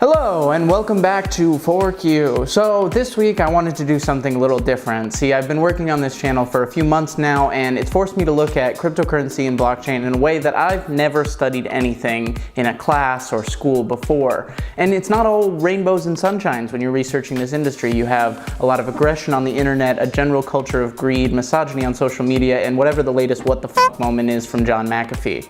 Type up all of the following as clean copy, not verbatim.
Hello and welcome back to ForkU. So this week I wanted to do something a little different. See, I've been working on this channel for a few months now and it's forced me to look at cryptocurrency and blockchain in a way that I've never studied anything in a class or school before. And it's not all rainbows and sunshines when you're researching this industry. You have a lot of aggression on the internet, a general culture of greed, misogyny on social media, and whatever the latest what the f moment is from John McAfee.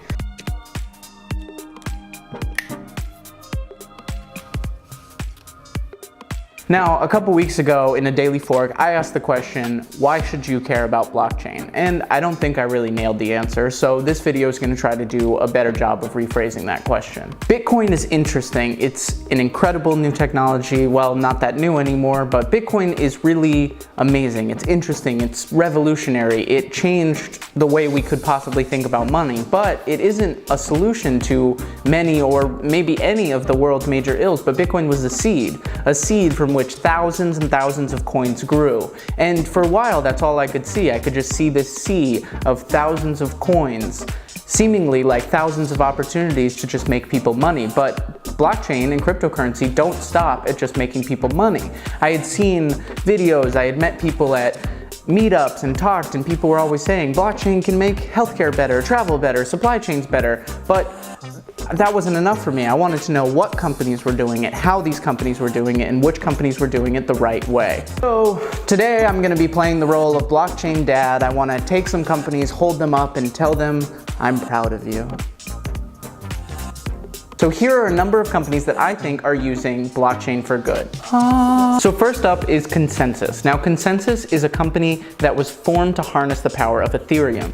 Now, a couple weeks ago in a Daily Fork, I asked the question, why should you care about blockchain? And I don't think I really nailed the answer, so this video is going to try to do a better job of rephrasing that question. Bitcoin is interesting. It's an incredible new technology. Well, not that new anymore, but Bitcoin is really amazing. It's interesting. It's revolutionary. It changed the way we could possibly think about money, but it isn't a solution to many or maybe any of the world's major ills, but Bitcoin was a seed from which thousands and thousands of coins grew. And for a while, that's all I could see. I could just see this sea of thousands of coins, seemingly like thousands of opportunities to just make people money. But blockchain and cryptocurrency don't stop at just making people money. I had seen videos, I had met people at meetups and talked, and people were always saying blockchain can make healthcare better, travel better, supply chains better, but that wasn't enough for me. I wanted to know what companies were doing it, how these companies were doing it, and which companies were doing it the right way. So today I'm going to be playing the role of blockchain dad. I want to take some companies, hold them up, and tell them I'm proud of you. So here are a number of companies that I think are using blockchain for good. So first up is Consensys. Now Consensys is a company that was formed to harness the power of Ethereum.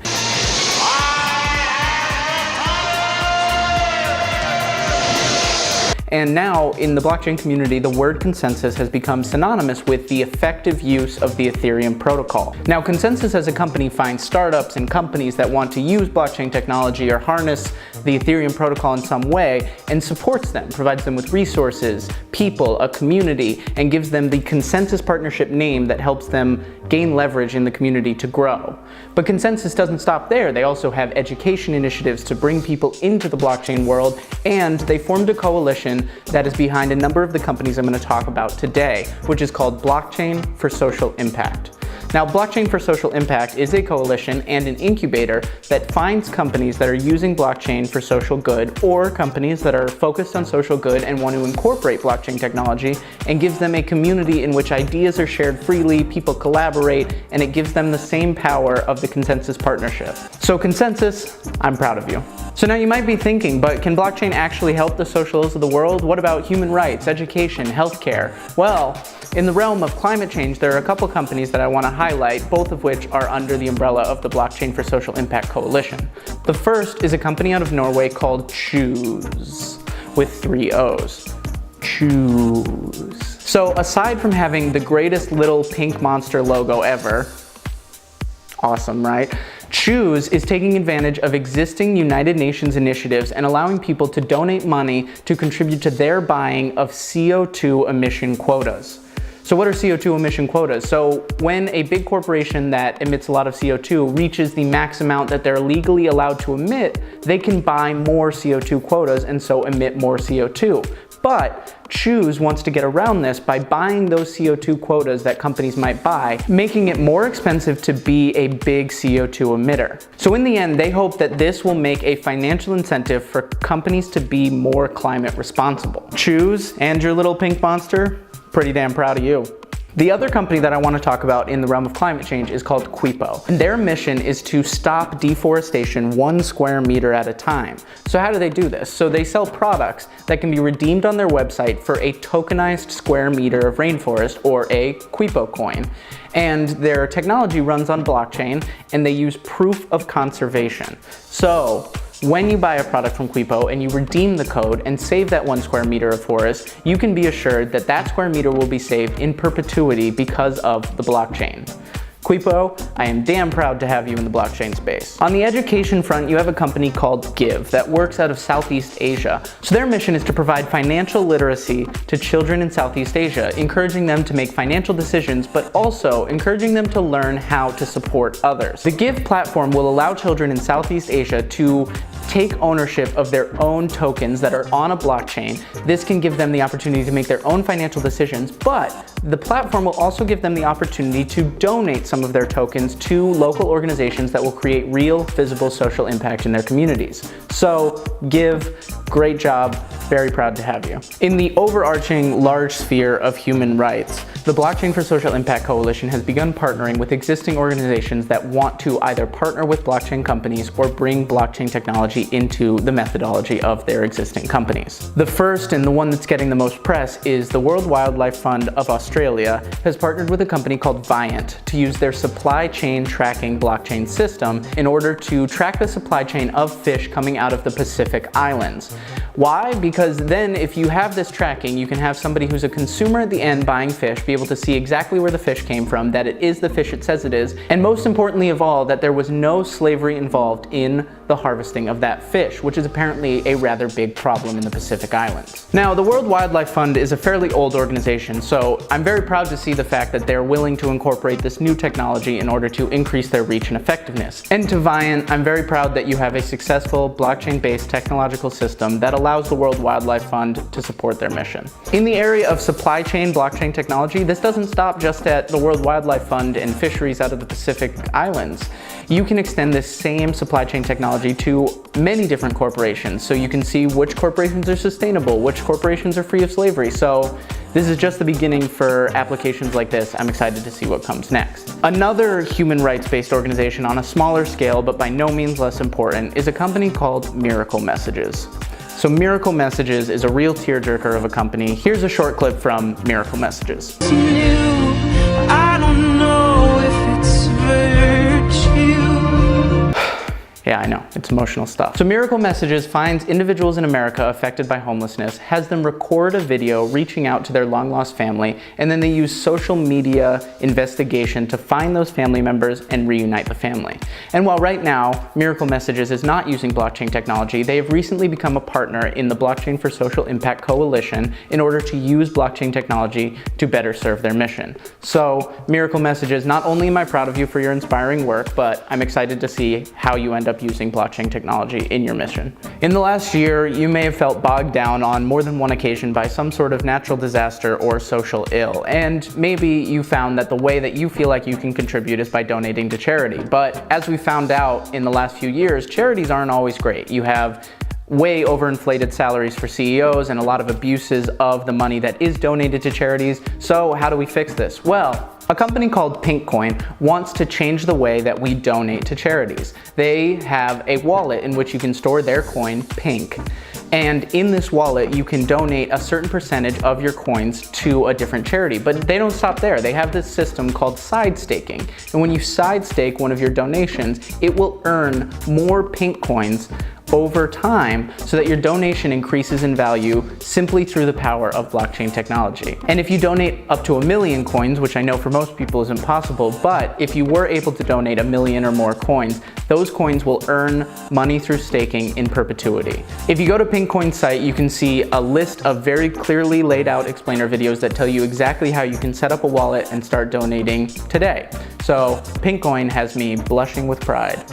And now in the blockchain community, the word consensus has become synonymous with the effective use of the Ethereum protocol. Now Consensys as a company finds startups and companies that want to use blockchain technology or harness the Ethereum protocol in some way and supports them, provides them with resources, people, a community, and gives them the Consensys partnership name that helps them gain leverage in the community to grow. But Consensys doesn't stop there. They also have education initiatives to bring people into the blockchain world, and they formed a coalition that is behind a number of the companies I'm going to talk about today, which is called Blockchain for Social Impact. Now, Blockchain for Social Impact is a coalition and an incubator that finds companies that are using blockchain for social good, or companies that are focused on social good and want to incorporate blockchain technology, and gives them a community in which ideas are shared freely, people collaborate, and it gives them the same power of the Consensys partnership. So Consensys, I'm proud of you. So now you might be thinking, but can blockchain actually help the social ills of the world? What about human rights, education, healthcare? Well, in the realm of climate change, there are a couple companies that I want to highlight, both of which are under the umbrella of the Blockchain for Social Impact Coalition. The first is a company out of Norway called Chooose, with 3 O's. Chooose. So aside from having the greatest little pink monster logo ever, awesome, right? Chooose is taking advantage of existing United Nations initiatives and allowing people to donate money to contribute to their buying of CO2 emission quotas. So what are CO2 emission quotas? So when a big corporation that emits a lot of CO2 reaches the max amount that they're legally allowed to emit, they can buy more CO2 quotas and so emit more CO2. But Chooose wants to get around this by buying those CO2 quotas that companies might buy, making it more expensive to be a big CO2 emitter. So in the end, they hope that this will make a financial incentive for companies to be more climate responsible. Chooose and your little pink monster, pretty damn proud of you. The other company that I want to talk about in the realm of climate change is called Cuipo. And their mission is to stop deforestation 1 square meter at a time. So how do they do this? So they sell products that can be redeemed on their website for a tokenized square meter of rainforest, or a Cuipo coin. And their technology runs on blockchain, and they use proof of conservation. So when you buy a product from Cuipo and you redeem the code and save that 1 square meter of forest, you can be assured that that square meter will be saved in perpetuity because of the blockchain. Cuipo, I am damn proud to have you in the blockchain space. On the education front, you have a company called Give that works out of Southeast Asia. So their mission is to provide financial literacy to children in Southeast Asia, encouraging them to make financial decisions, but also encouraging them to learn how to support others. The Give platform will allow children in Southeast Asia to take ownership of their own tokens that are on a blockchain. This can give them the opportunity to make their own financial decisions, but the platform will also give them the opportunity to donate some of their tokens to local organizations that will create real, visible social impact in their communities. So, Give, great job, very proud to have you. In the overarching large sphere of human rights, the Blockchain for Social Impact Coalition has begun partnering with existing organizations that want to either partner with blockchain companies or bring blockchain technology into the methodology of their existing companies. The first, and the one that's getting the most press, is the World Wildlife Fund of Australia has partnered with a company called Viant to use their supply chain tracking blockchain system in order to track the supply chain of fish coming out of the Pacific Islands. Why? Because then if you have this tracking, you can have somebody who's a consumer at the end buying fish be able to see exactly where the fish came from, that it is the fish it says it is, and most importantly of all, that there was no slavery involved in the harvesting of that fish, which is apparently a rather big problem in the Pacific Islands. Now, the World Wildlife Fund is a fairly old organization, so I'm very proud to see the fact that they're willing to incorporate this new technology in order to increase their reach and effectiveness. And to Viant, I'm very proud that you have a successful blockchain-based technological system that allows the World Wildlife Fund to support their mission. In the area of supply chain blockchain technology, this doesn't stop just at the World Wildlife Fund and fisheries out of the Pacific Islands. You can extend this same supply chain technology to many different corporations, so you can see which corporations are sustainable, which corporations are free of slavery. So this is just the beginning for applications like this. I'm excited to see what comes next. Another human rights-based organization on a smaller scale, but by no means less important, is a company called Miracle Messages. So Miracle Messages is a real tearjerker of a company. Here's a short clip from Miracle Messages. I don't know if it's virtue. Yeah, I know, it's emotional stuff. So Miracle Messages finds individuals in America affected by homelessness, has them record a video reaching out to their long-lost family, and then they use social media investigation to find those family members and reunite the family. And while right now, Miracle Messages is not using blockchain technology, they have recently become a partner in the Blockchain for Social Impact Coalition in order to use blockchain technology to better serve their mission. So Miracle Messages, not only am I proud of you for your inspiring work, but I'm excited to see how you end up using blockchain technology in your mission. In the last year, you may have felt bogged down on more than one occasion by some sort of natural disaster or social ill, and maybe you found that the way that you feel like you can contribute is by donating to charity. But as we found out in the last few years, charities aren't always great. You have way overinflated salaries for CEOs and a lot of abuses of the money that is donated to charities. So how do we fix this? Well, a company called PinkCoin wants to change the way that we donate to charities. They have a wallet in which you can store their coin, Pink. And in this wallet, you can donate a certain percentage of your coins to a different charity. But they don't stop there. They have this system called side staking. And when you side stake one of your donations, it will earn more Pink coins over time so that your donation increases in value simply through the power of blockchain technology. And if you donate up to 1 million coins, which I know for most people isn't possible, but if you were able to donate 1 million or more coins, those coins will earn money through staking in perpetuity. If you go to PinkCoin's site, you can see a list of very clearly laid out explainer videos that tell you exactly how you can set up a wallet and start donating today. So PinkCoin has me blushing with pride.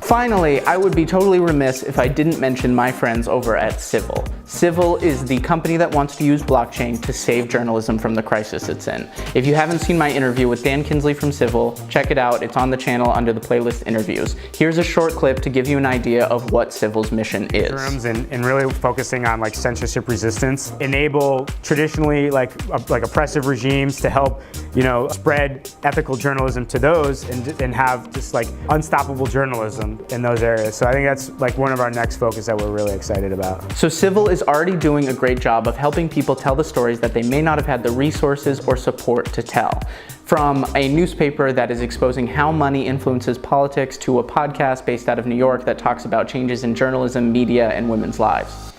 Finally, I would be totally remiss if I didn't mention my friends over at Civil. Civil is the company that wants to use blockchain to save journalism from the crisis it's in. If you haven't seen my interview with Dan Kinsley from Civil, check it out. It's on the channel under the playlist interviews. Here's a short clip to give you an idea of what Civil's mission is. And really focusing on like censorship resistance, enable traditionally like oppressive regimes to help, you know, spread ethical journalism to those and have just like unstoppable journalism in those areas. So I think that's like one of our next focus that we're really excited about. So Civil is already doing a great job of helping people tell the stories that they may not have had the resources or support to tell. From a newspaper that is exposing how money influences politics to a podcast based out of New York that talks about changes in journalism, media, and women's lives.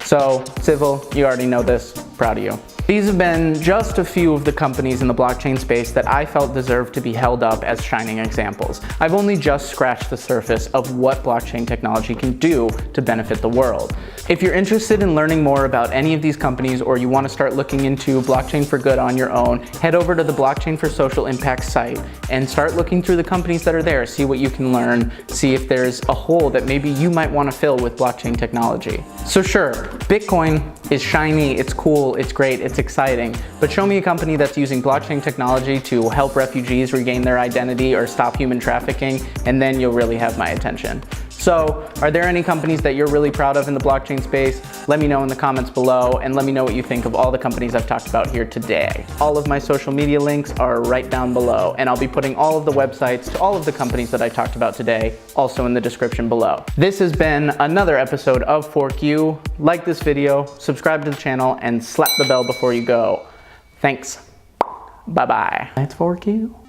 So Civil, you already know this, proud of you. These have been just a few of the companies in the blockchain space that I felt deserved to be held up as shining examples. I've only just scratched the surface of what blockchain technology can do to benefit the world. If you're interested in learning more about any of these companies, or you want to start looking into blockchain for good on your own, head over to the Blockchain for Social Impact site and start looking through the companies that are there. See what you can learn, see if there's a hole that maybe you might want to fill with blockchain technology. So sure, Bitcoin is shiny, it's cool, it's great, it's exciting, but show me a company that's using blockchain technology to help refugees regain their identity or stop human trafficking, and then you'll really have my attention. So, are there any companies that you're really proud of in the blockchain space? Let me know in the comments below, and let me know what you think of all the companies I've talked about here today. All of my social media links are right down below, and I'll be putting all of the websites to all of the companies that I talked about today also in the description below. This has been another episode of ForkU. Like this video, subscribe to the channel, and slap the bell before you go. Thanks. Bye-bye. That's ForkU.